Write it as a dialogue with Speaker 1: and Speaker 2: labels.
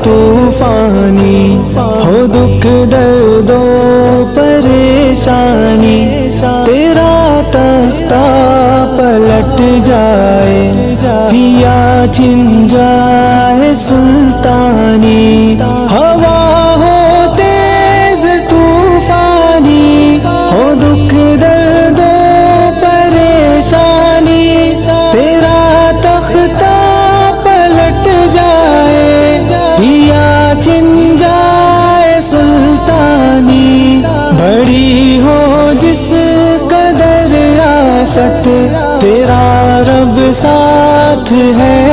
Speaker 1: طوفانی، ہو دکھ درد و پریشانی، تیرا تختہ پلٹ جائے یا چھن جائے سلطانی، ہوا ہو تیز طوفانی، ہو دکھ درد و پریشانی، تیرا تختہ پلٹ جائے یا چھن جائے سلطانی، بڑی ہو جس قدر آفت تیرا رب ساتھ ہے